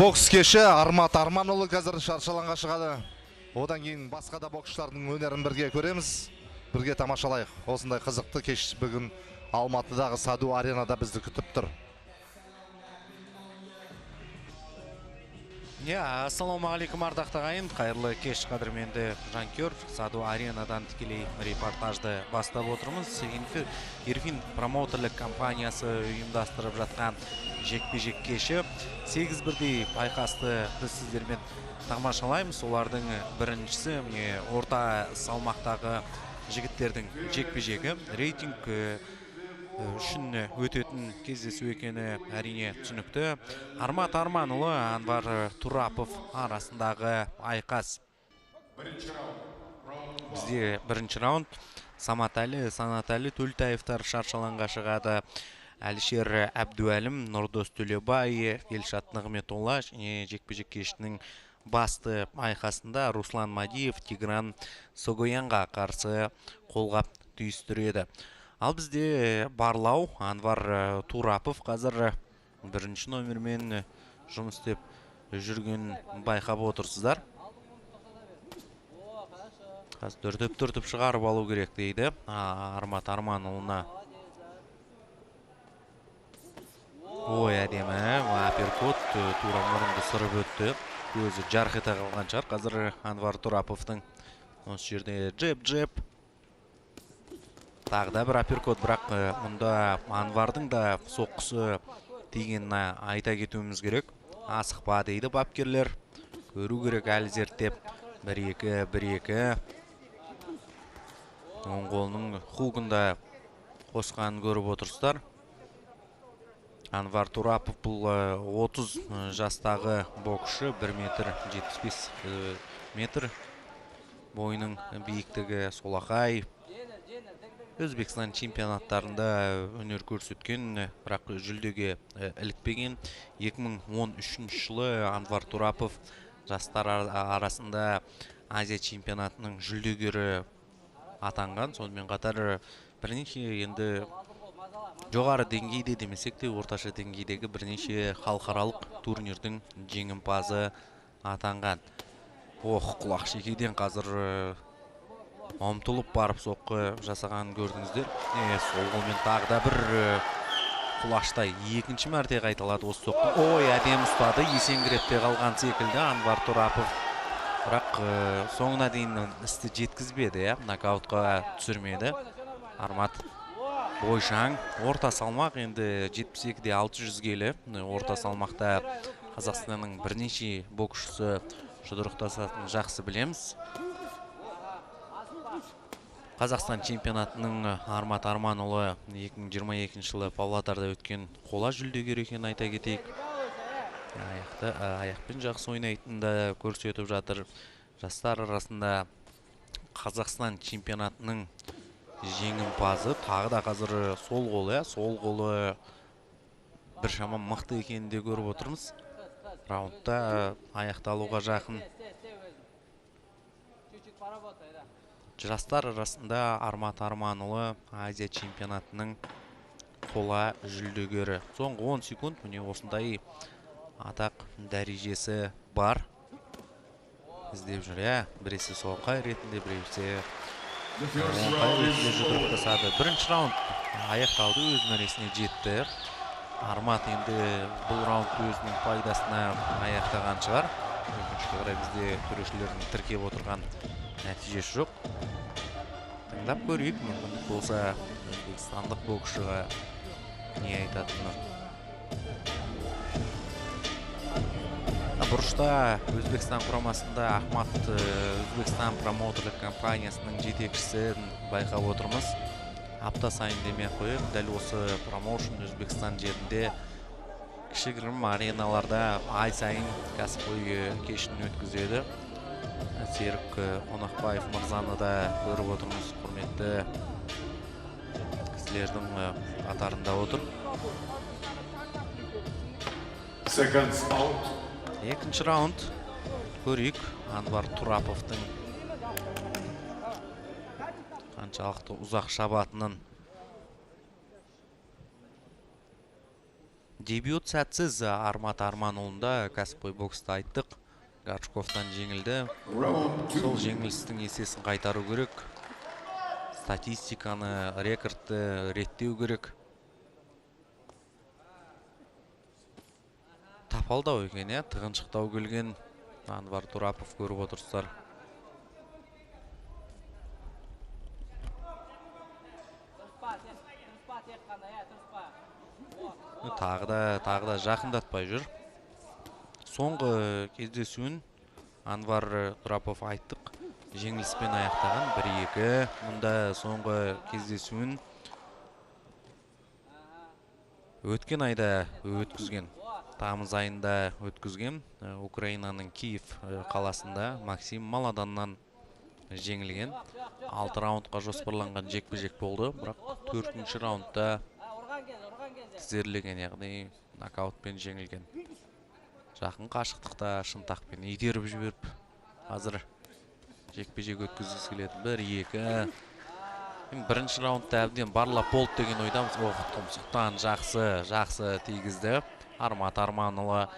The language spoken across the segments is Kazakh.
Бокс кеші Армат Арманұлы қазір шаршаланға шығады. Одан кейін басқа да боксшылардың өнерін бірге көреміз. Бірге тамашалайық. Осындай қызықты кеш бүгін Алматыдағы Саду аренада бізді күтіп тұр. Ассалаумағалейкум ардақты ағайын, қайырлы кеш қадірменді жанкер. Саду аренадан тікелей репортажды бастап отырмыз. Ирфин промоутерлік компаниясы ұйымдастырып жатқан жекпе-жек кеші 8-1 айқасты біз сіздермен тамашалаймыз. Олардың біріншісі орта салмақтағы жігіттердің жекпе-жегі. Рейтинг үшін өтетін кездесу екені әрине түсінікті. Армат Арманұлы, Анвар Турапов арасындағы айқас. Бізде бірінші раунд. Санатәлі Төлтаевтар шаршаланға шығады. Әлішер Әбдуәлім, Нұрдос Төлебай, Елшат Нығметолла жекпе-жек кешінің басты айқасында Руслан Мадиев Тигран Согоянға қарсы қолғап түйістіреді. Ал бізде барлау Анвар Турапов қазір бірінші номермен жұмыс істеп жүрген байқап отырсыздар. Қазір түртіп шығарып алу керек дейді Армат Арманұлына. Ой, әдемі, аперкот тура мұрынды сырып өтті. Көзі жарқ ете қалған шығар. Қазір Анвар Тураповтың осы жерде джеп. Тағда бір аперкот, бірақ мұнда Анвардың да соққысы тигенін айта кетуіміз керек. Асықпа дейді бапкерлер. Көру керек әлі зерттеп. 1-2. Оң қолының хугында қосқанын көріп отырсыздар. Анвар Турапов бұл 30 жастағы боксшы, 1,75 метр. Бойының биіктігі солақай. Өзбекстан чемпионаттарында өнер көрсеткен, бірақ жүлдеге ілікпеген. 2013 жылы Анвар Турапов жастар арасында Азия чемпионатының жүлдегері атанған. Сонымен қатар бірнеше енді жоғары деңгейде демесек те орташа деңгейдегі бірнеше халықаралық турнирдің жеңімпазы атанған. Құлақ шекеден қазір ұмтылып барып соққы жасаған көрдіңіздер. Сол қолмен тағы да бір құлаштай екінші мәрте қайталады осы соққы. Ой, әдем ұстады, есеңгірепте қалған секілді Анвар Турапов. Бірақ соңына дейін істі жеткізбеді, нокаутқа түсірмеді. Армат бойшаң, орта салмақ, енді 72-де 600 келі. Орта салмақта Қазақстанның бірнеше боксшысы жұдырықтасатын жақсы білеміз. Қазақстан чемпионатының Армат Арманұлы 2022 жылы Павлодарда өткен қола жүлдегер екенін айта кетейік. Аяқпен жақсы ойнайтынды көрсетіп жатыр. Жастар арасында Қазақстан чемпионатының жеңімпазы. Тағы да қазір сол қолы бір шама мықты екенін де көріп отырмыз. Раундта аяқталуға жақын. Жастар арасында Армат Арманұлы Азия чемпионатының қола жүлдегері. Соңғы 10 секунд міне осындай атақ дәрежесі бар. Іздеп жүр, біресе соққай ретінде, біресе оңқай ретінде жұдырықтасады. Бірінші раунд аяқталды, өз мәресіне жетті. Армат енді бұл раундты өзінің пайдасына аяқтаған шығар. Өкінішке қарай бізде төрешілердің тіркеп отырған нәтижесі жоқ. Тыңдап көрейік, мүмкіндік болса өзбекстандық боксшыға не айтатыны. Бұрышта Өзбекстан құрамасында Ахмат Өзбекстан промоутерлік компаниясының жетекшісін байқап отырмыз. Апта сайын демей қойып, дәл осы промоушн Өзбекстан жерінде кішігірім ареналарда ай сайын кәсіпқой кешін өткізеді. Серік Онақбаев мырзаны да көріп отырмыз, құрметті кісілердің қатарында отыр. Екінші раунд көрейік Анвар Тураповтың қаншалықты ұзақ шабатынын. Дебют сәтсіз Армат Арманұлында кәсіпқой бокста айттық. Горшковтан жеңілді. Сол жеңілістің есесін қайтару керек. Статистиканы, рекордты реттеу керек. Тапалдау екен, тығыншықтау келген Анвар Турапов көріп отырсыздар. Тағы да жақындатпай жүр. Соңғы кездесуін Анвар Турапов айттық. Жеңіліспен аяқтаған 1-2. Мұнда соңғы кездесуін өткен айда өткізген. Тамыз айында өткізген. Украинаның Киев қаласында Максим Маладаннан жеңілген. 6 раундқа жоспарланған жекпе-жек болды. Бірақ 4-ші раундта тізерлеген, яғни нокаутпен жеңілген. Жақын қашықтықта шынтақпен итеріп жіберіп, қазір жекпе-жек өткізгісі келеді. 1-2. Бірінші раундта әбден барлап болды деген ойдамыз. Тұмсықтан жақсы тигізді. Армат Арманұлы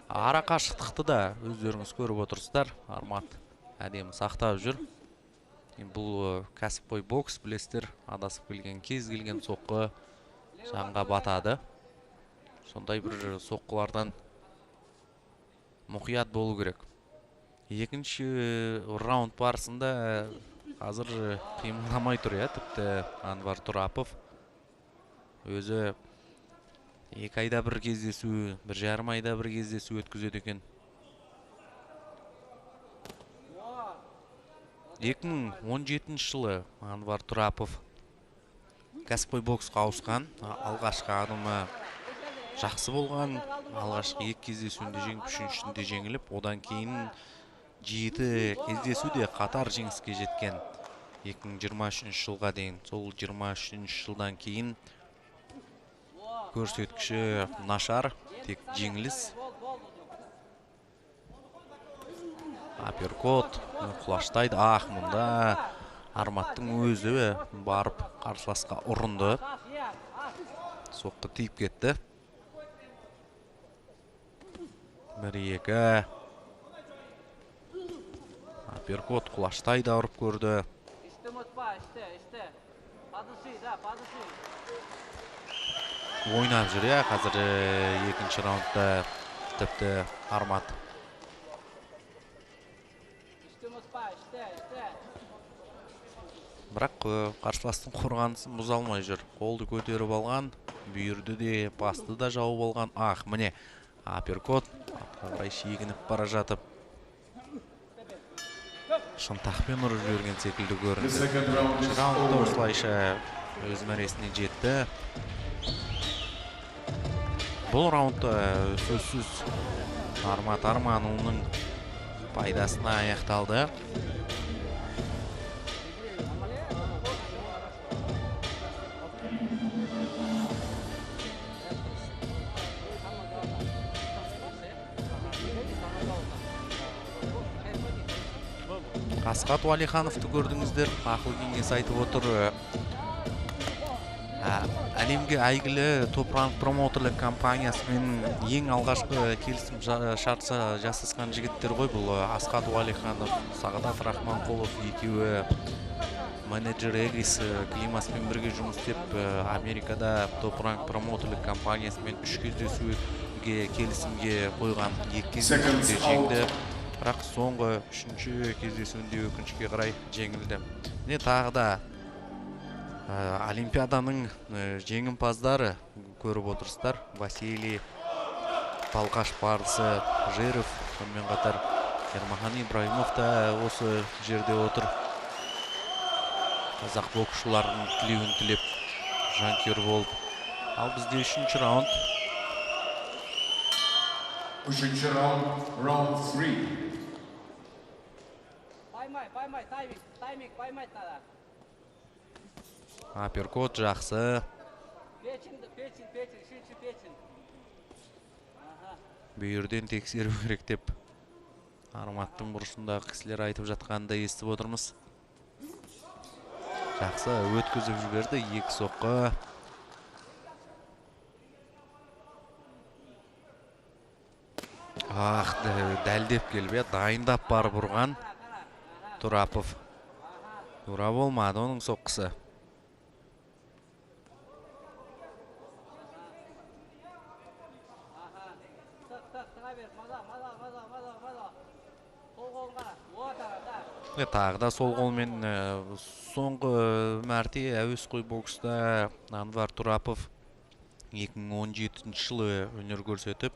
ара қашықтықты да өздеріңіз көріп отырсыздар. Армат әдемі сақтап жүр. Бұл кәсіпқой бокс, білесіздер, адасып келген кез келген соққы жанға батады. Сондай бір соққылардан мұқият болу керек. Екінші раунд барысында қазір қимылдамай тұр, тіпті Анвар Турапов. Өзі 2 айда бір кездесу, 1,5 айда бір кездесу өткізеді екен. 2017 жылы Анвар Турапов кәсіпқой боксқа ауысқан. Алғашқы адымы жақсы болған. Алғашқы 2 кездесуінде жеңіп, 3-шінде жеңіліп, одан кейін 7 кездесуде қатар жеңіске жеткен. 2023 жылға дейін. Сол 23 жылдан кейін көрсеткіші нашар, тек жеңіліс. Аперкот құлаштайды. Мұнда Арматтың өзі барып қарсыласқа ұрынды. Соққы тиіп кетті. 1-2. Аперкот құлаштайды, ұрып көрді. Ойнап жүр, қазір 2-ші раундта тіпті Армат. Бірақ қарсыластың қорғанысын бұза алмай жүр. Қолды көтеріп алған, бүйірді де, басты да жауып алған. Міне, аперкот қарай шегініп бара жатып, шынтақпен ұрып жіберген секілді көрінді. Раундта осылайша өз мәресіне жетті. Бұл раундта сөзсіз Армат Арманұлының пайдасына аяқталды. Асқат Уалихановты көрдіңіздер, ақыл кеңес айтып отыр. Әлемге әйгілі Топ-Ранг промоутерлік компаниясымен ең алғашқы келісім шарт жасасқан жігіттер ғой. Бұл Асқат Уалиханов, Сағадат Рахманқұлов екеуі менеджер Эгрис Климаспен бірге жұмыс істеп, Америкада Топ-Ранг промоутерлік компаниясымен 3 кездесуге келісімге қойған. 2 кездесуде жеңді. Бірақ соңғы 3-ші кездесуінде өкінішке қарай жеңілді. Тағы да Олимпиаданың жеңімпаздары көріп отырсыздар. Василий Балқаш Парсы Жиров, сонымен қатар Ермахан Ибраимов та осы жерде отыр. Қазақ боксшыларының тілеуін тілеп жанкүйер болып. Ал бізде 3-ші раунд. 3-ші раунд, раунд 3. Поймай, тайминг, поймать надо. Аперкот жақсы. Печень, ширше печень. Бүйірден тексеру керек деп Арматтың бұрышындағы кісілер айтып жатқанында естіп отырмыз. Жақсы өткізіп жіберді, 2 соққы. Дәлдеп келбе, дайындап барып ұрған Турапов. Тура болмады оның соққысы. Тағда сол қолмен соңғы мәрте әуесқой бокста Анвар Турапов 2017 жылы өнер көрсетіп,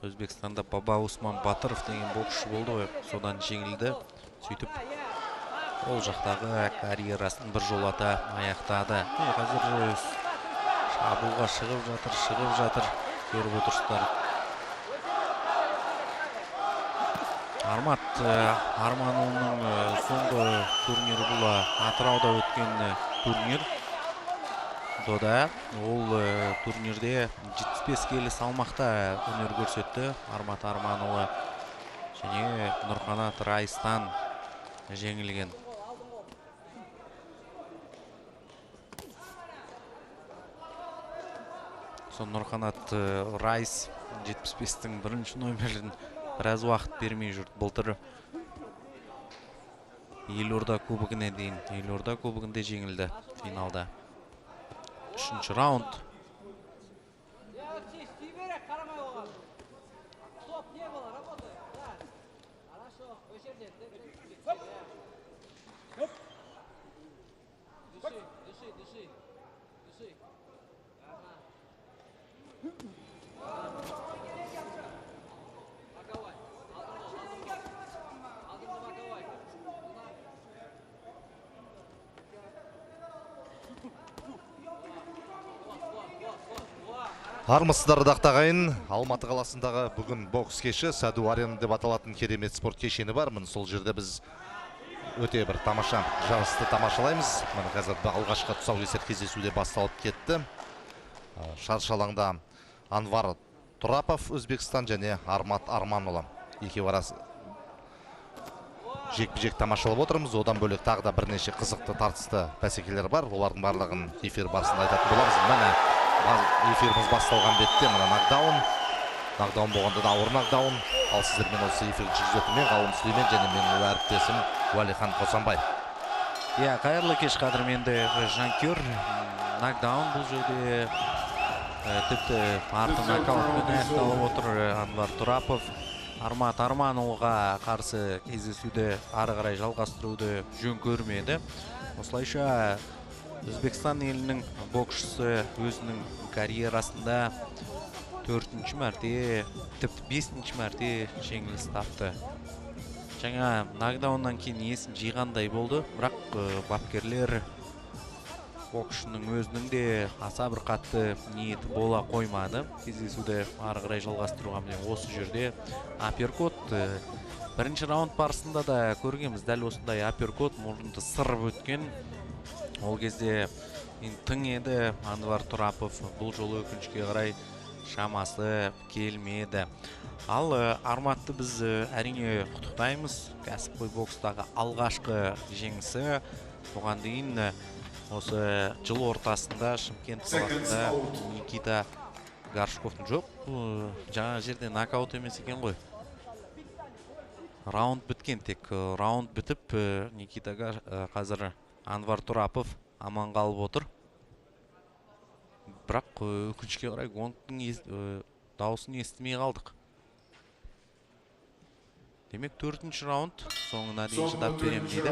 Өзбекстанда Баба Усман Батыров деген боксшы болды ғой, содан жеңілді. Сөйтіп, ол жақтағы карьерасын бір жолата аяқтады. Қазір шабуылға шығып жатыр, көріп отырсыздар. Армат Арманұлының соңғы турнирі бұл Атырауда өткен турнир. Дода ол турнирде 75 келі салмақта өнер көрсетті Армат Арманұлы және Нұрқанат Райыстан жеңілген. Сол Нұрқанат Райс 75-тің бірінші номерін біраз уақыт бермей жүрді. Былтыр Елорда кубогіне дейін, Елорда кубогінде жеңілді финалда. Үшінші раунд. Армысыздар дақтағайын, Алматы қаласындағы бүгін бокс кеші Саду Арена деп аталатын керемет спорт кешені бар. Міне сол жерде біз өте бір тамаша жарысты тамашалаймыз. Міне қазір алғашқы тұсаукесер кездесуде басталып кетті. Шаршы алаңда Анвар Турапов, Өзбекстан және Армат Арманұлы екеуі арасы жекпе-жек тамашалап отырмыз. Одан бөлек тағы да бірнеше қызықты тартысты бәсекелер бар. Олардың барлығын эфир барысында айтатын боламыз. Міне эфиріміз басталған бетте мына нокдаун болғанда да ауыр нокдаун. Ал сіздермен осы эфирді жүргізетінмен Ғалым Сүлеймен және менің әріптесім Уәлихан Қосанбай. Қайырлы кеш қадірменді жанкүйер. Нокдаун бұл жерде тіпті арты нокаутпен аяқталып отыр. Анвар Турапов Армат Арманұлға қарсы кездесуді ары қарай жалғастыруды жөн көрмеді. Осылайша Өзбекстан елінің боксшысы өзінің карьерасында 4-ші мәрте, тіпті 5-ші мәрте жеңіліс тапты. Жаңа нокдауннан кейін есін жиғандай болды, бірақ бапкерлер боксшының өзінің де аса бір қатты ниеті бола қоймады. Кездесуді ары қарай жалғастыруға осы жерде апперкот. Бірінші раунд барысында да көргенбіз, дәл осындай апперкот мұрынды сырып өткен. Ол кезде тың еді Анвар Турапов, бұл жолы өкінішке қарай шамасы келмеді. Ал Арматты біз әрине құттықтаймыз. Кәсіпқой бокстағы алғашқы жеңісі. Бұған дейін осы жыл ортасында Шымкент қаласында Никита Горшковтың жоқ. Жаңа жерде нокаут емес екен ғой. Раунд біткен, тек раунд бітіп Никитаға қазір Анвар Турапов аман қалып отыр. Бірақ өкінішке қарай гонгтың дауысын естімей қалдық. Демек 4-ші раунд соңына дейін шыдап берем дейді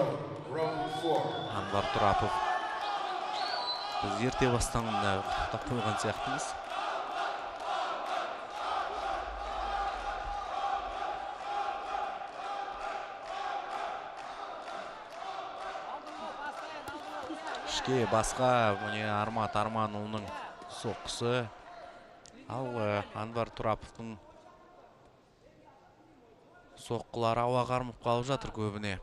Анвар Турапов. Біз ерте бастан құттықтап қойған сияқтымыз. Ішке басқа Армат Арманұлының соққысы. Ал Анвар Тураповтың соққылары ауа қармып қалып жатыр көбіне.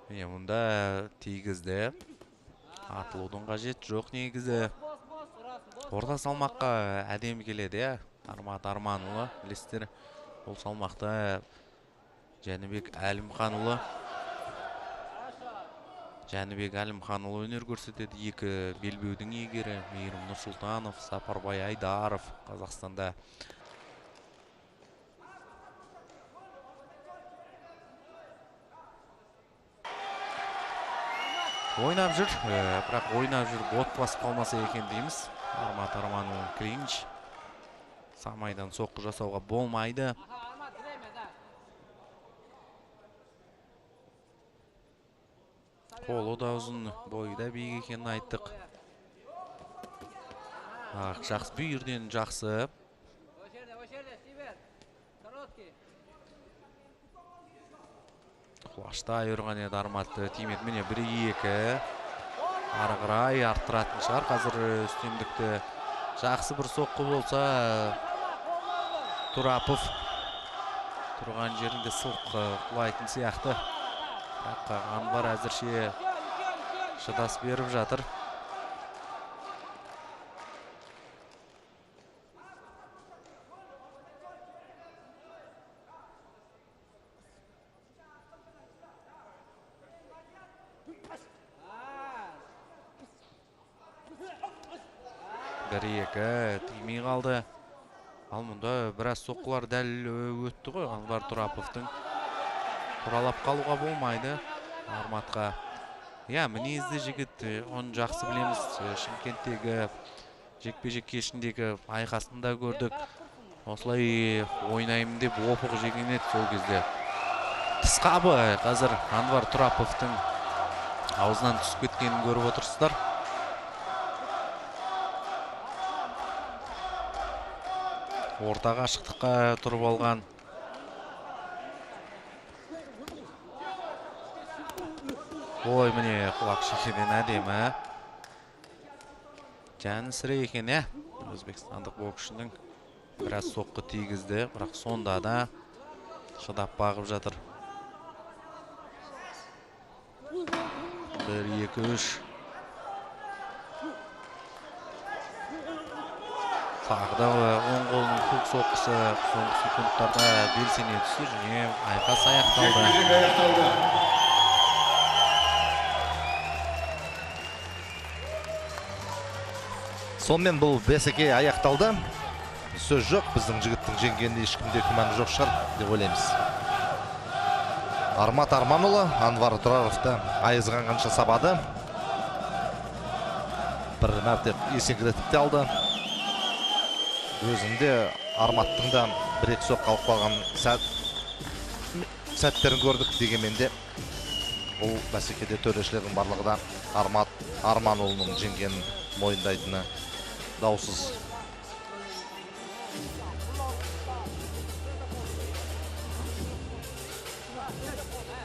Мұнда тигізді. Атылудың қажет жоқ негізі. Орта салмаққа әдемі келеді, Армат Арманұлы. Білесіздер, ол салмақта Жәнібек Әлімханұлы өнер көрсетеді. Екі белбеудің егері Мейірім Нұрсұлтанов, Сапарбай Айдаров Қазақстанда ойнап жүр, бірақ ойнап жүріп от басып қалмаса екен дейміз. Армат Арманұлы клинч. Самайдан соққы жасауға болмайды. Армат, время, да. Қолы да ұзын, бойы да биік екенін айттық. Жақсы, бүйірден жақсы. Очерде, Сибер. Короткий. Құлаштай ұрған еді Арматты. Тимет міне 1-2. Ары қарай арттыратын шығар. Қазір үстемдікті жақсы бір соққы болса, Тұрапов тұрған жерінде сылқ құлайтын сияқты. Бірақ Анвар әзірше шыдас беріп жатыр. Бір-екі тимей қалды. Ал мұнда біраз соққылар дәл өтті ғой. Анвар Тұраповтың тұралап қалуға болмайды Арматқа. Мінезді жігіт, оны жақсы білеміз. Шымкенттегі жекпе-жек кешіндегі айқасында көрдік. Осылай ойнаймын деп опық жеген еді сол кезде. Тысқабы қазір Анвар Тұраповтың аузынан түсіп кеткенін көріп отырсыздар. Ортаға қашықтыққа тұрып алған. Ой, міне құлақ шекеден әдемі. Жәні сірі екен, өзбекстандық боксшының біраз соққы тигізді, бірақ сонда да шыдап бағып жатыр. 1-2-3. Тағы да оң қолының көк соққысы соңғы секундтарда белсене түсті және айқас аяқталды. Сонымен бұл бәсеке аяқталды. Сөз жоқ, біздің жігіттің жеңгенде ешкімде күмән жоқ шығар деп ойлаймыз. Армат Арманұлы Анвар Тұраповты айызғанғанша сабады. Бір мәрте есеңгіретіп те алды. Өзінде Арматтың да бір-екі соққы алып қалған сәттерін көрдік дегенмен де бұл бәсекеде төрешілердің барлығы да Армат Арманұлының жеңгенін мойындайтыны даусыз.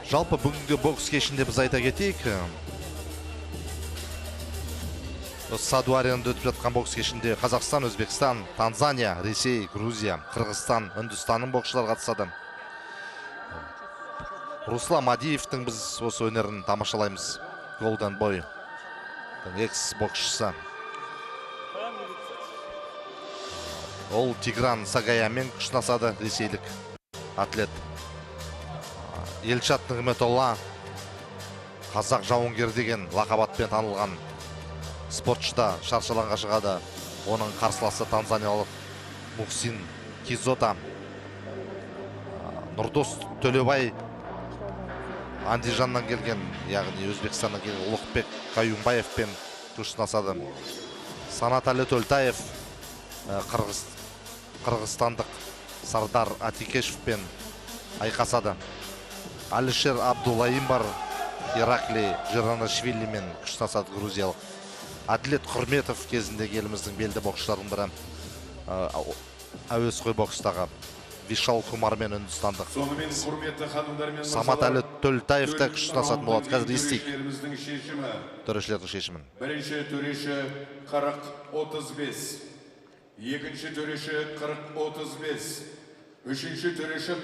Жалпы бүгінгі бокс кешінде біз айта кетейік. Саду аренада өтіп жатқан бокс кешінде Қазақстан, Өзбекстан, Танзания, Ресей, Грузия, Қырғызстан, Үндістанның боксшылары қатысады. Руслан Мадиевтің біз осы өнерін тамашалаймыз. Golden Boy, экс-боксшысы. Ол Тигран Сагаямен күшнасады, ресейлік атлет. Елшат Нығметолла, қазақ жауынгер деген лақабатпен танылған спортшыда шаршаланға шығады. Оның қарсыласы танзаниялық Мухсин Кизота. Нұрдос Төлебай Андижаннан келген, яғни Өзбекстаннан келген Ұлықбек Каюмбаевпен күшнасады. Санатәлі Төлтаев қырғызстандық Сардар Атикешевпен айқасады. Алишер Абдуллаим бар, Иракли Жиранашвилимен күшнасады грузиялық. Адлет Құрметов кезіндегі еліміздің белді боксшылардың бірі. Әуесқой бокстағы Вишал Кумармен үндістандық. Сонымен құрметті ханымдар мен Саматәлі Төлтаев та күшнасатын болады. Қазір естейік төрешілердің шешімін. Бірінші төреші 40-35. Екінші төреші 40-35. Үшінші төреші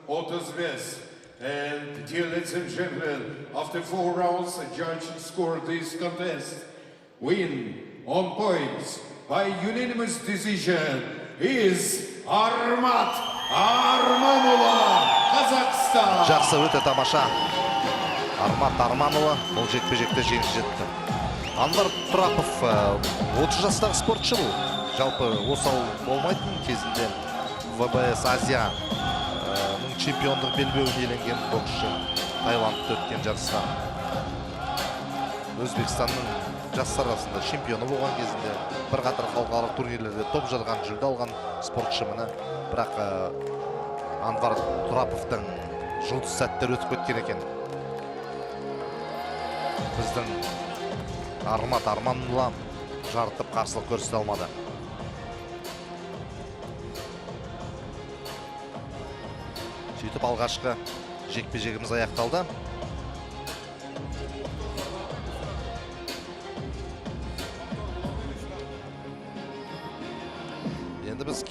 40-35. And dear ladies and gentlemen, after 4 rounds, the judge scored this contest. Win on points by unanimous decision is Armat Armanұлы, Қазақстан. Жақсы, өте тамаша. Армат Арманұлы бұл жекпе-жекте жеңіс жетті. Анвар Тұрапов 30 жастағы спортшы бұл. Жалпы осал болмайтын кезінде ВБС Азия чемпиондық белбеуін иеленген боксшы. Таиландта өткен жарысқа. Өзбекстанның жастар арасында чемпионы болған кезінде бірқатар халықаралық турнирлерде топ жарған, жүлде алған спортшы міне. Бірақ Анвар Тураповтың жұлдыз сәттері өтіп кеткен екен. Біздің Армат Арманұлы жарытып қарсылық көрсете алмады. Сөйтіп алғашқы жекпе-жегіміз аяқталды. Енді біз